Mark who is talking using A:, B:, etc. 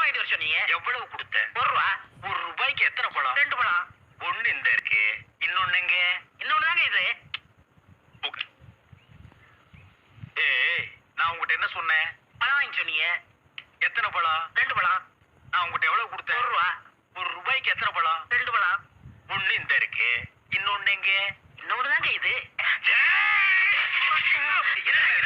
A: வாங்கிட்டு வர சொன்னீங்க.
B: எவ்வளவு கொடுத்த?
A: ₹1.
B: ₹1 எத்தனை பழம்?
A: 2 பழம்.
B: ஒண்ணு இந்த இருக்கு, இன்னொன்னு எங்க?
A: இன்னொன்னு தாங்க இது.
B: ஏய், நான் உங்ககிட்ட என்ன சொன்னேன்?
A: பழம் வாங்கி சொன்னீங்க.
B: எத்தனை பழம்?
A: 2 பழம்.
B: நான் உங்ககிட்ட எவ்வளவு கொடுத்தேன்?
A: ₹1.
B: எத்தனை பழம்?
A: 2 பழம்.
B: ஒண்ணு இந்த இருக்கு, இன்னொன்னு எங்க?
A: இன்னொன்னு தாங்க இது.
B: ஏய், அப்படி இருங்க.